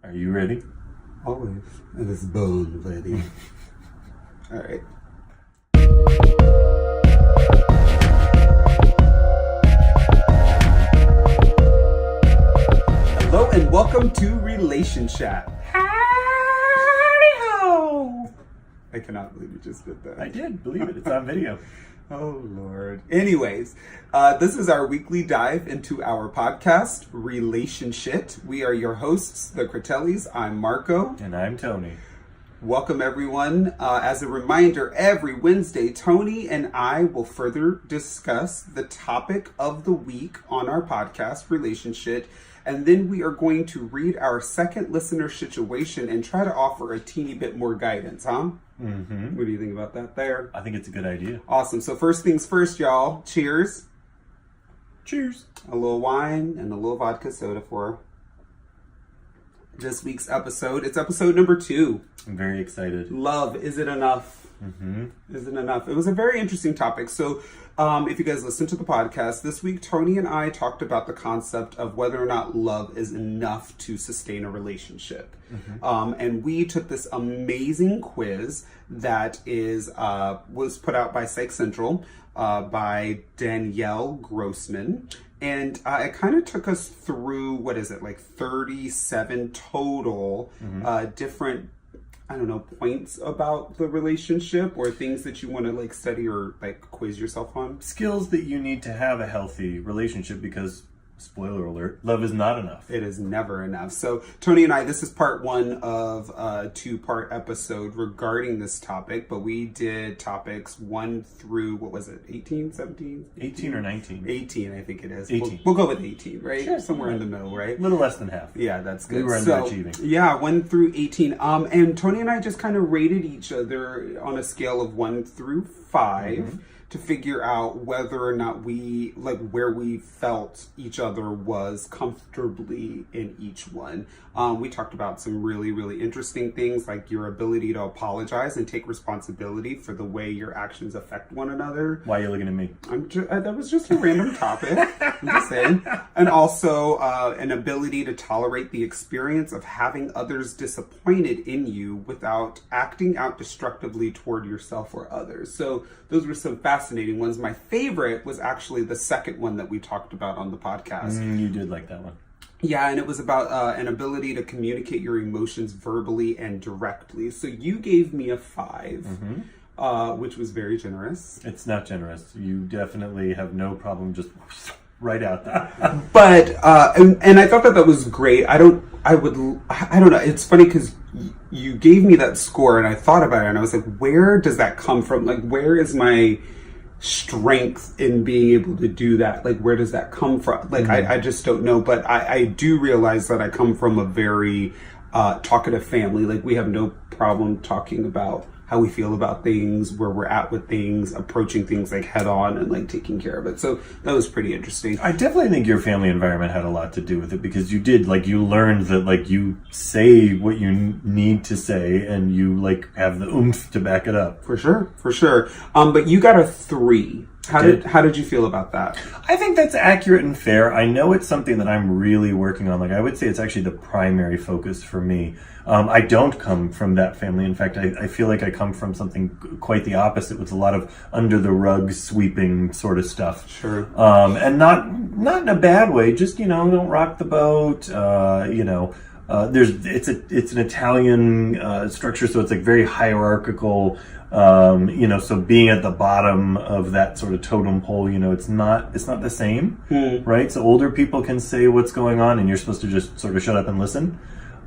Are you ready? Always. And it's bone ready. All right. Hello and welcome to Relation Chat. Howdy-ho! I cannot believe you just did that. I did, believe it. It's on video. Oh, Lord. Anyways, this is our weekly dive into our podcast, Relation Shit. We are your hosts, the Critellis. I'm Marco. And I'm Tony. Welcome, everyone. As a reminder, every Wednesday, Tony and I will further discuss the topic of the week on our podcast, Relation Shit. And then we are going to read our second listener situation and try to offer a teeny bit more guidance, huh? Mm-hmm. What do you think about that there? I think it's a good idea. Awesome. So first things first, y'all. Cheers. Cheers. A little wine and a little vodka soda for this week's episode. It's episode number 2. I'm very excited. Love, is it enough? Mm-hmm. Isn't enough? It was a very interesting topic. So if you guys listen to the podcast, this week Tony and I talked about the concept of whether or not love is enough to sustain a relationship. Mm-hmm. And we took this amazing quiz that was put out by Psych Central by Danielle Grossman. And it kind of took us through, 37 total different, points about the relationship or things that you want to study or quiz yourself on. Skills that you need to have a healthy relationship because, spoiler alert, love is not enough. It is never enough. So Tony and I, this is part 1 of a 2-part episode regarding this topic, but we did topics 1 through, 18, 17? 18 or 19? 18, I think it is. 18. We'll go with 18, right? Sure. Somewhere in the middle, right? A little less than half. Yeah, that's good. We were underachieving. Yeah, 1 through 18. And Tony and I just kind of rated each other on a scale of 1 through 5. To figure out whether or not where we felt each other was comfortably in each one. We talked about some really, really interesting things like your ability to apologize and take responsibility for the way your actions affect one another. Why are you looking at me? That was just a random topic. I'm just saying. And also an ability to tolerate the experience of having others disappointed in you without acting out destructively toward yourself or others. So those were some fascinating ones. My favorite was actually the second one that we talked about on the podcast. You did like that one. Yeah, and it was about an ability to communicate your emotions verbally and directly. So you gave me a 5, which was very generous. It's not generous. You definitely have no problem just right out there. But and I thought that was great. I don't know. It's funny because you gave me that score and I thought about it and I was like, where does that come from? Where is my strength in being able to do that? Where does that come from? I just don't know. But I do realize that I come from a very talkative family. We have no problem talking about how we feel about things, where we're at with things, approaching things head on and taking care of it. So that was pretty interesting. I definitely think your family environment had a lot to do with it because you did, you learned that, you say what you need to say and you, have the oomph to back it up. For sure. But you got a 3. How did you feel about that? I think that's accurate and fair. I know it's something that I'm really working on. I would say it's actually the primary focus for me. I don't come from that family. In fact, I feel like I come from something quite the opposite with a lot of under the rug sweeping sort of stuff. Sure. And not in a bad way. Just, don't rock the boat. It's an Italian structure, so it's very hierarchical. So being at the bottom of that sort of totem pole, it's not the same, right? So older people can say what's going on, and you're supposed to just sort of shut up and listen.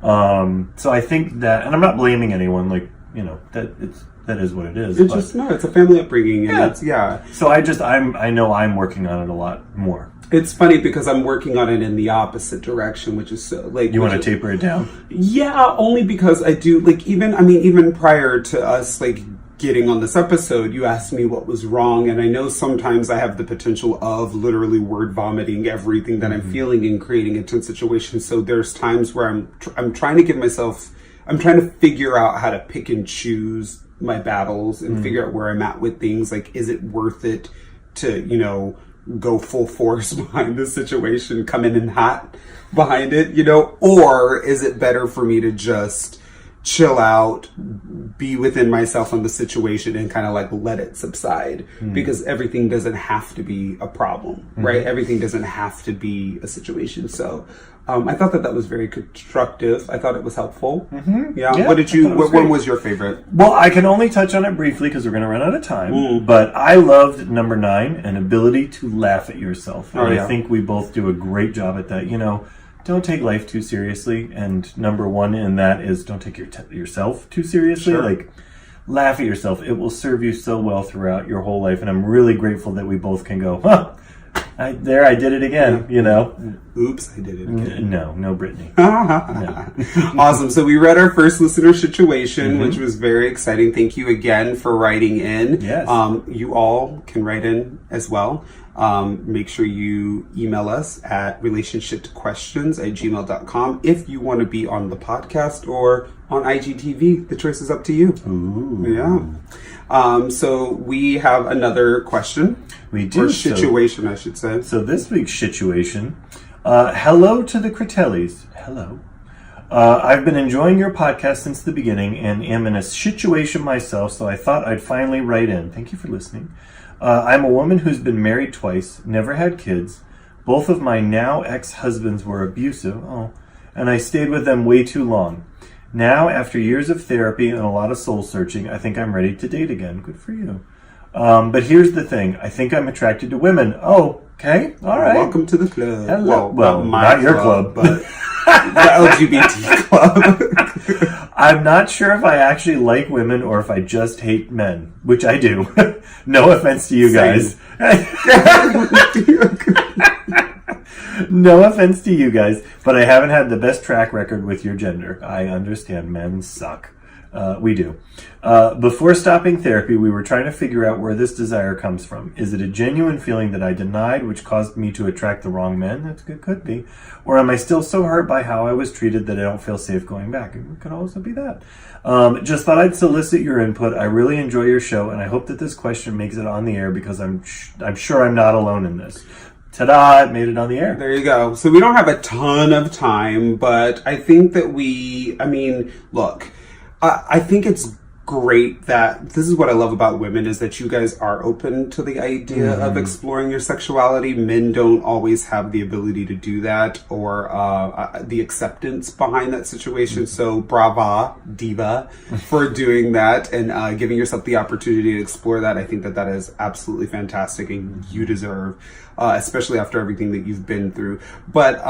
So I think that, and I'm not blaming anyone, that is what it is. It's a family upbringing, and yeah. So I know I'm working on it a lot more. It's funny because I'm working on it in the opposite direction, which is so you want to taper it down? Yeah, only because I do even prior to us getting on this episode, you asked me what was wrong, and I know sometimes I have the potential of literally word vomiting everything that I'm feeling and creating a tense situation. So there's times where I'm trying to figure out how to pick and choose my battles and figure out where I'm at with things. Is it worth it to go full force behind the situation, come in hot behind it, you know? Or is it better for me to just chill out, be within myself on the situation and kind of like let it subside? Because everything doesn't have to be a problem, right? Everything doesn't have to be a situation. So I thought that was very constructive. I thought it was helpful. Yeah. What did you, what one was your favorite? Well, I can only touch on it briefly because we're going to run out of time. But I loved number 9, an ability to laugh at yourself. And I think we both do a great job at that. You know, don't take life too seriously. And number 1 in that is don't take yourself too seriously. Sure. Like, laugh at yourself. It will serve you so well throughout your whole life. And I'm really grateful that we both can go, I did it again, you know. Oops, I did it again. No, Brittany. No. Awesome. So we read our first listener situation, which was very exciting. Thank you again for writing in. Yes. You all can write in as well. Make sure you email us at relationshipquestions@gmail.com if you want to be on the podcast or on IGTV. The choice is up to you. Ooh. Yeah. So we have another question. We do. Or situation, I should say. So this week's situation. Hello to the Critellis. Hello. I've been enjoying your podcast since the beginning and am in a situation myself, so I thought I'd finally write in. Thank you for listening. I'm a woman who's been married twice, never had kids. Both of my now ex-husbands were abusive, and I stayed with them way too long. Now, after years of therapy and a lot of soul searching, I think I'm ready to date again. Good for you. But here's the thing. I think I'm attracted to women. Oh, okay. All right. Welcome to the club. Hello. Well, not your club. But the LGBT club. I'm not sure if I actually like women or if I just hate men, which I do. No offense to you guys. No offense to you guys, but I haven't had the best track record with your gender. I understand men suck. We do. Before stopping therapy, we were trying to figure out where this desire comes from. Is it a genuine feeling that I denied, which caused me to attract the wrong men? That's good, could be. Or am I still so hurt by how I was treated that I don't feel safe going back? It could also be that. Just thought I'd solicit your input. I really enjoy your show, and I hope that this question makes it on the air because I'm sure I'm not alone in this. Ta-da! It made it on the air. There you go. So we don't have a ton of time, but I think that look, I think it's great that this is what I love about women is that you guys are open to the idea of exploring your sexuality. Men don't always have the ability to do that or the acceptance behind that situation. So brava, diva, for doing that and giving yourself the opportunity to explore that. I think that is absolutely fantastic and you deserve, especially after everything that you've been through. But,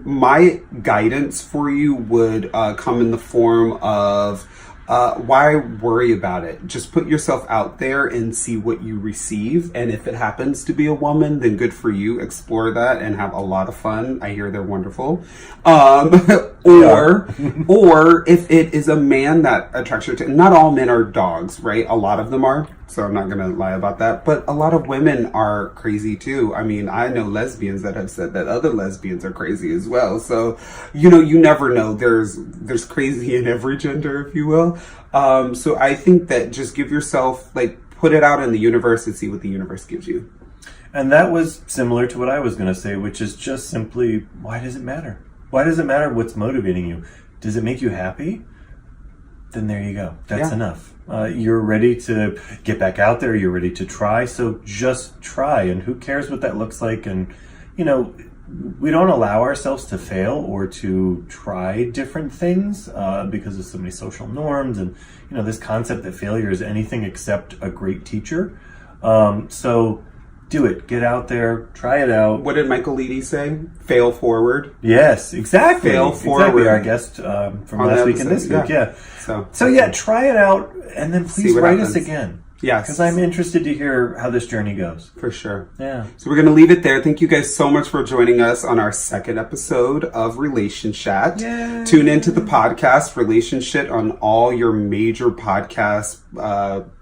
my guidance for you would come in the form of why worry about it? Just put yourself out there and see what you receive. And if it happens to be a woman, then good for you. Explore that and have a lot of fun. I hear they're wonderful. Or if it is a man that attracts your attention, not all men are dogs, right? A lot of them are. So I'm not going to lie about that. But a lot of women are crazy too. I mean, I know lesbians that have said that other lesbians are crazy as well. So, you never know. There's crazy in every gender, if you will. So I think that just give yourself, put it out in the universe and see what the universe gives you. And that was similar to what I was going to say, which is just simply, why does it matter? Why does it matter what's motivating you? Does it make you happy? Then there you go. That's enough. You're ready to get back out there. You're ready to try. So just try. And who cares what that looks like? And, we don't allow ourselves to fail or to try different things because of so many social norms and, this concept that failure is anything except a great teacher. So do it. Get out there. Try it out. What did Michael Leedy say? Fail forward. Yes, exactly. Fail forward. Exactly. Our guest from last week and this week. Yeah. So yeah, try it out and then please write us again. Yes. Because I'm interested to hear how this journey goes. For sure. Yeah. So we're going to leave it there. Thank you guys so much for joining us on our second episode of Relation Chat. Yay. Tune into the podcast Relation Chat on all your major podcast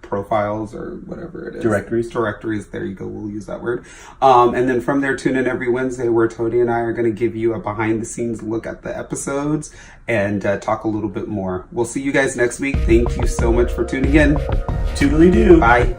profiles or whatever it is. Directories. There you go. We'll use that word. And then from there, tune in every Wednesday where Tony and I are going to give you a behind the scenes look at the episodes and talk a little bit more. We'll see you guys next week. Thank you so much for tuning in. Toodly-doo. Bye.